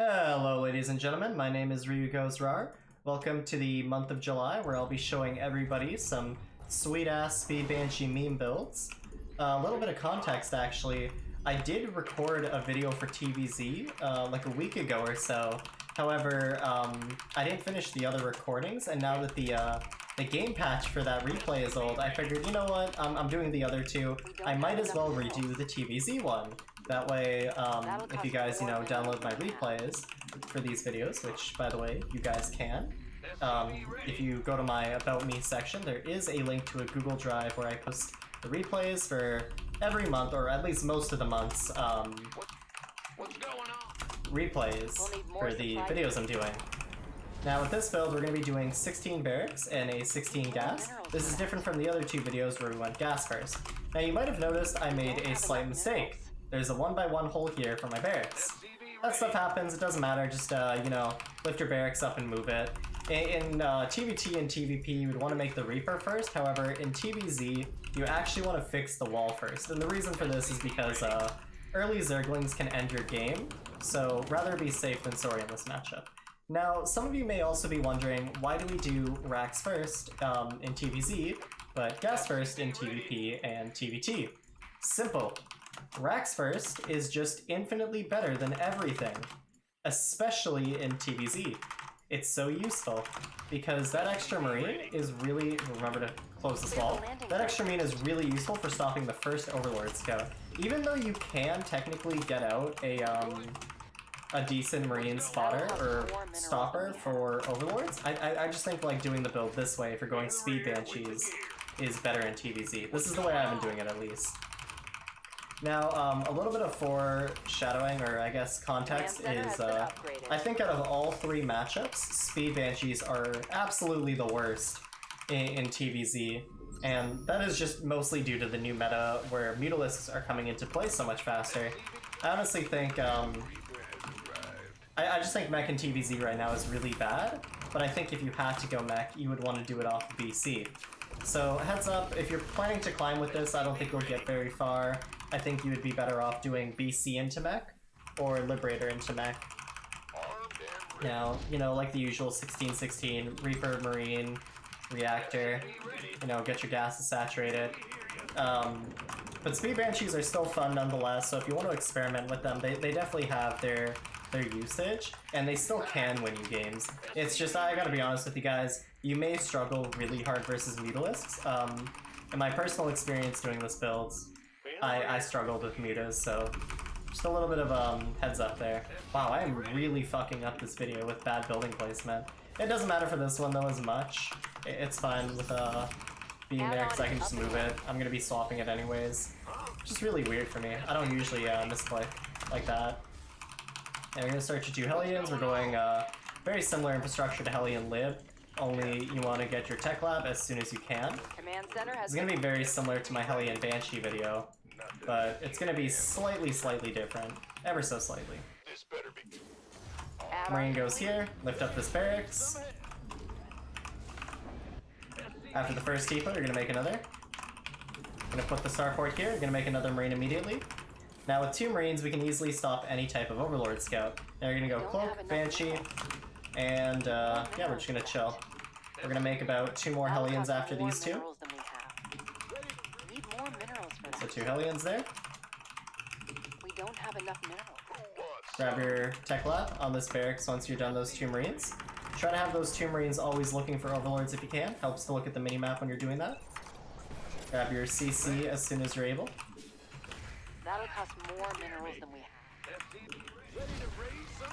Hello ladies and gentlemen, my name is Ryukozrar. Welcome to the month of July where I'll be showing everybody some sweet ass Speed Banshee meme builds. A little bit of context actually, I did record a video for TvZ like a week ago or so. However, I didn't finish the other recordings, and now that the game patch for that replay is old, I figured, you know what, I'm doing the other two, I might as well redo the TvZ one. That way, if you guys, download my replays for these videos, which, by the way, you guys can, if you go to my About Me section, there is a link to a Google Drive where I post the replays for every month, or at least most of the months, replays for the videos I'm doing. Now with this build, we're going to be doing 16 barracks and a 16 gas. This is different from the other two videos where we went gas first. Now you might have noticed I made a slight mistake. There's a 1x1 hole here for my barracks. That stuff happens, it doesn't matter, just, lift your barracks up and move it. In TVT and TVP, you would want to make the Reaper first, however, in TvZ, you actually want to fix the wall first. And the reason for this is because early Zerglings can end your game, so rather be safe than sorry in this matchup. Now, some of you may also be wondering, why do we do racks first in TvZ, but gas first in TVP and TVT? Simple. Racks first is just infinitely better than everything, especially in TvZ. It's so useful, because that extra marine is really, remember to close this wall, that extra marine is really useful for stopping the first Overlord scout. Even though you can technically get out a decent marine spotter or stopper for Overlords, I just think like doing the build this way for going Speed Banshees is better in TvZ. This is the way I've been doing it at least. Now, a little bit of foreshadowing, or I guess context, is I think out of all three matchups, Speed Banshees are absolutely the worst in TvZ, and that is just mostly due to the new meta where mutalisks are coming into play so much faster. I honestly think, I just think Mech in TvZ right now is really bad, but I think if you had to go Mech, you would want to do it off BC. So heads up, if you're planning to climb with this, I don't think you'll get very far. I think you would be better off doing BC into Mech, or Liberator into Mech. Now, like the usual 16-16, Reaper, Marine, Reactor, get your gases saturated. But Speed Banshees are still fun nonetheless, so if you want to experiment with them, they definitely have their usage, and they still can win you games. It's just, I gotta be honest with you guys, you may struggle really hard versus mutalisks. In my personal experience doing this build, I struggled with mutas, so just a little bit of heads up there. Wow, I am really fucking up this video with bad building placement. It doesn't matter for this one though as much. It's fine with being there because I can just move it. I'm gonna be swapping it anyways. Just really weird for me. I don't usually misclick like that. And we're gonna start your two Hellions. We're going very similar infrastructure to Hellion Lib, only you want to get your tech lab as soon as you can. It's gonna be very similar to my Hellion Banshee video, but it's gonna be slightly different, ever so slightly. Marine goes here, lift up this barracks. After the first depot, you're gonna make another. Gonna put the starport here, you're gonna make another Marine immediately. Now with two Marines, we can easily stop any type of Overlord scout. Now you're gonna go Cloak, Banshee, and yeah, we're just gonna chill. We're gonna make about 2 more Hellions after these two. So 2 Hellions there. We don't have enough minerals. Grab your tech lab on this barracks once you're done those 2 Marines. Try to have those 2 Marines always looking for Overlords if you can. Helps to look at the minimap when you're doing that. Grab your CC as soon as you're able. That'll cost more minerals than we have.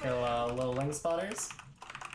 Kill little Ling spotters.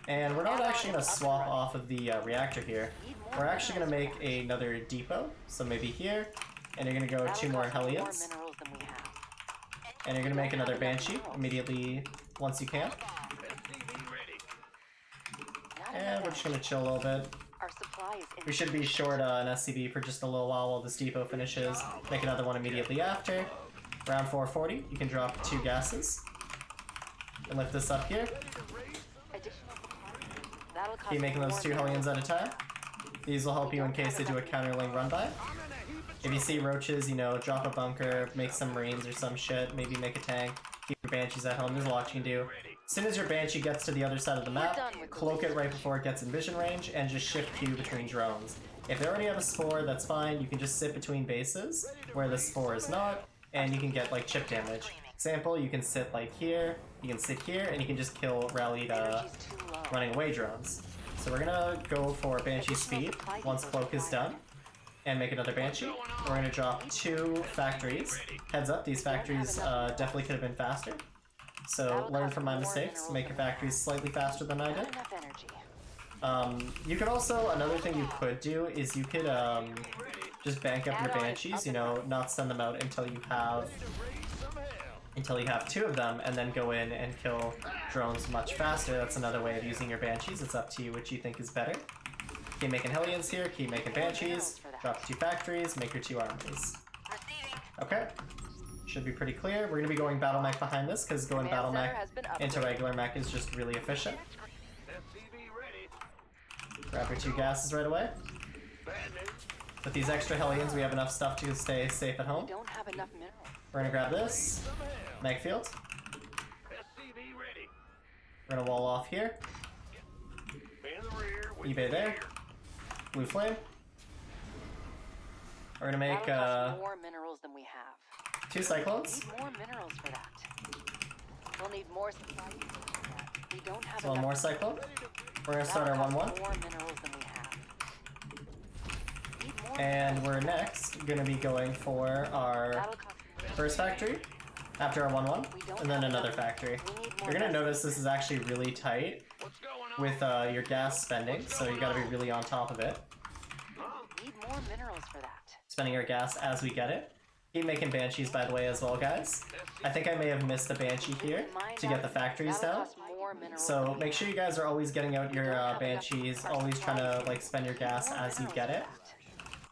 And we're not actually going to swap off of the reactor here. We're actually going to make another depot. So maybe here. And you're going to go 2 more Hellions. And you're going to make another Banshee immediately once you can. And we're just going to chill a little bit. We should be short an SCB for just a little while this depot finishes. Make another one immediately after. Round 440, you can drop 2 gases. And lift this up here. Keep making those 2 Hellions at a time. These will help you in case they do a counterling run by. If you see roaches, drop a bunker, make some Marines or some shit, maybe make a tank, keep your Banshees at home, there's a lot you can do. As soon as your Banshee gets to the other side of the map, cloak it right before it gets in vision range, and just shift Q between drones. If they already have a spore, that's fine. You can just sit between bases where the spore is not, and you can get like chip damage. Example, you can sit like here, you can sit here, and you can just kill rallied running away drones. So we're gonna go for Banshee speed once cloak is done, and make another Banshee. We're gonna drop 2 factories. Heads up, these factories definitely could have been faster. So learn from my mistakes, make your factories slightly faster than I did. You could also, another thing you could do is you could just bank up your Banshees, you know, not send them out until you have 2 of them, and then go in and kill drones much faster. That's another way of using your Banshees. It's up to you which you think is better. Keep making Hellions here, keep making Banshees, drop 2 factories, make your 2 armies. Okay. Should be pretty clear. We're going to be going Battle Mech behind this, because going Battle Mech into regular Mech is just really efficient. Grab your 2 gases right away. With these extra Hellions, we have enough stuff to stay safe at home. Don't have enough minerals. We're going to grab this. Mech field. We're going to wall off here. eBay there. Blue flame. We're going to make more minerals than we have. 2 cyclones. We need more minerals for that. We'll need more supply. We don't have One more cyclone. We're gonna start our 1-1. More minerals than we have. And we're next gonna be going for our first factory after our 1-1, and then another factory. You're gonna notice this is actually really tight with your gas spending, so you gotta be really on top of it. Need more minerals for that. Spending our gas as we get it. Keep making Banshees, by the way, as well, guys. I think I may have missed a Banshee here to get the factories down. So make sure you guys are always getting out your Banshees, always trying to like spend your gas as you get it.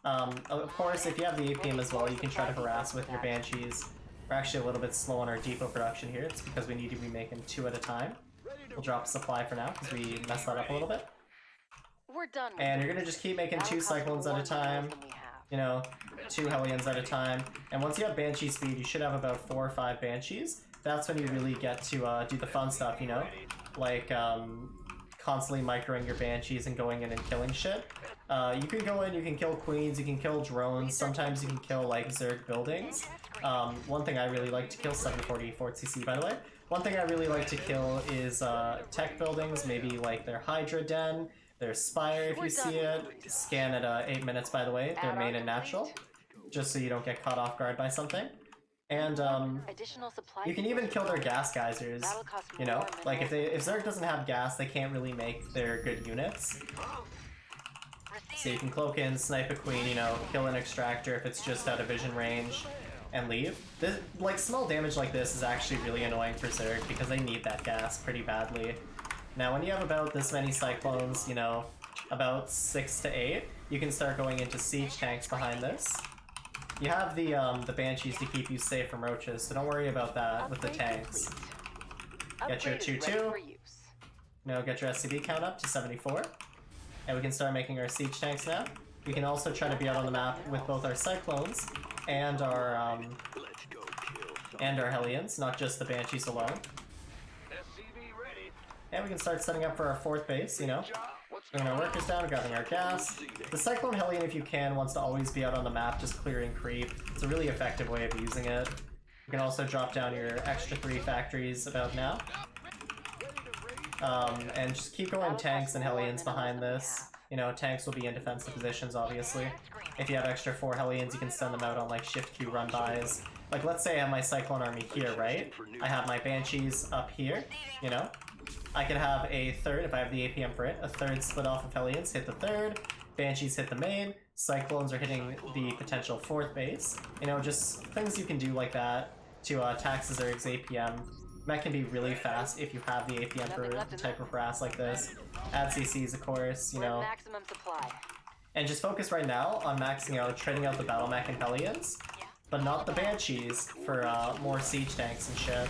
Of course, if you have the APM as well, you can try to harass with your Banshees. We're actually a little bit slow on our depot production here. It's because we need to be making 2 at a time. We'll drop supply for now because we messed that up a little bit. We're done. And you're gonna just keep making 2 cyclones at a time. You know, 2 Hellions at a time. And once you have Banshee speed, you should have about 4 or 5 Banshees. That's when you really get to do the fun stuff, you know? Like, constantly microing your Banshees and going in and killing shit. You can go in, you can kill queens, you can kill drones, sometimes you can kill, like, Zerg buildings. One thing I really like to kill, 740 Fort CC, by the way. One thing I really like to kill is tech buildings, maybe, like, their Hydra Den, their Spire, if you see it. Scan at 8 minutes, by the way, their main and natural, just so you don't get caught off guard by something. And you can even kill their gas geysers, you know? Like, if Zerg doesn't have gas, they can't really make their good units. So you can cloak in, snipe a queen, you know, kill an extractor if it's just out of vision range, and leave. This, like, small damage like this is actually really annoying for Zerg because they need that gas pretty badly. Now, when you have about this many cyclones, you know, about 6 to 8, you can start going into siege tanks behind this. You have the Banshees to keep you safe from roaches, so don't worry about that with the tanks. Get your 2-2. Now get your SCV count up to 74. And we can start making our siege tanks now. We can also try to be out on the map with both our cyclones and our Hellions, not just the Banshees alone. And we can start setting up for our 4th base, you know. Bringing our workers down, grabbing our gas. The Cyclone Hellion, if you can, wants to always be out on the map, just clearing creep. It's a really effective way of using it. You can also drop down your extra 3 factories about now. And just keep going tanks and Hellions behind this. You know, tanks will be in defensive positions, obviously. If you have extra 4 Hellions, you can send them out on, like, Shift Q run-bys. Like, let's say I have my Cyclone army here, right? I have my Banshees up here, you know? I could have a 3rd, if I have the APM for it, a 3rd split off of Hellions, hit the 3rd, Banshees hit the main, Cyclones are hitting the potential 4th base. You know, just things you can do like that to tax Zerg's APM. Mech can be really fast if you have the APM for a type of harass like this. Add CCs, of course, you know. Maximum supply. And just focus right now on maxing out, trading out the Battle Mech and Hellions, but not the Banshees for more siege tanks and shit.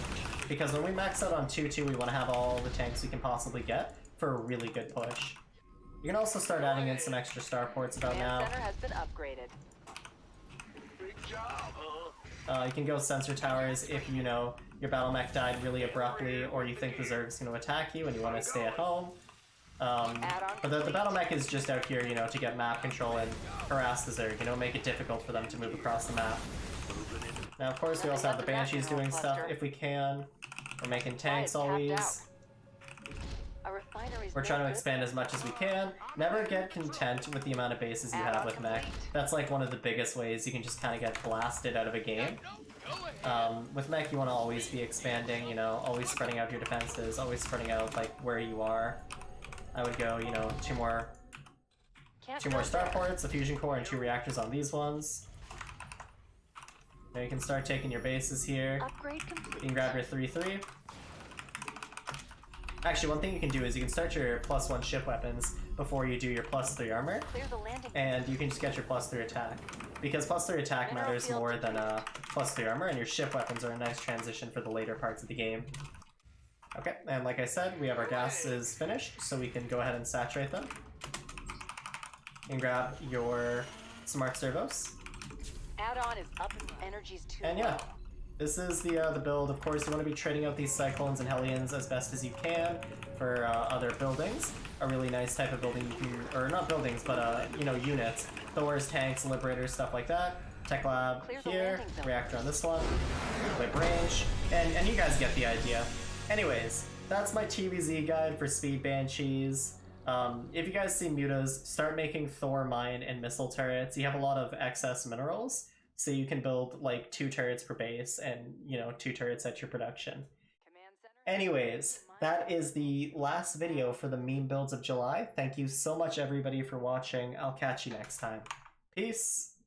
Because when we max out on 2-2, we want to have all the tanks we can possibly get for a really good push. You can also start adding in some extra starports about now. Center has been upgraded. You can go sensor towers if, you know, your battle mech died really abruptly, or you think the Zerg's going to attack you and you want to stay at home. But the battle mech is just out here, you know, to get map control and harass the Zerg, you know, make it difficult for them to move across the map. Now, of course, we also have the Banshees doing stuff if we can. We're making tanks always. We're trying to expand as much as we can. Never get content with the amount of bases you have with Mech. That's like one of the biggest ways you can just kind of get blasted out of a game. With Mech, you want to always be expanding, you know, always spreading out your defenses, always spreading out like where you are. I would go, you know, two more starports, a fusion core, and 2 reactors on these ones. Now you can start taking your bases here. You can grab your 3-3. Actually, one thing you can do is you can start your +1 ship weapons before you do your +3 armor, and you can just get your +3 attack. Because +3 attack matters more than +3 armor, and your ship weapons are a nice transition for the later parts of the game. Okay, and like I said, we have our gases finished, so we can go ahead and saturate them. You can grab your smart servos. Add-on is up and energy's too and yeah, this is the build. Of course, you want to be trading out these Cyclones and Hellions as best as you can for other buildings. A really nice type of building you can, or not buildings, but you know, units. Thors, tanks, Liberators, stuff like that. Tech lab here, reactor on this one, whip range, and you guys get the idea. Anyways, that's my TvZ guide for speed Banshees. If you guys see mutas, start making Thor mine and missile turrets. You have a lot of excess minerals, so you can build like 2 turrets per base and, you know, 2 turrets at your production. Anyways, that is the last video for the meme builds of July. Thank you so much everybody for watching. I'll catch you next time. Peace!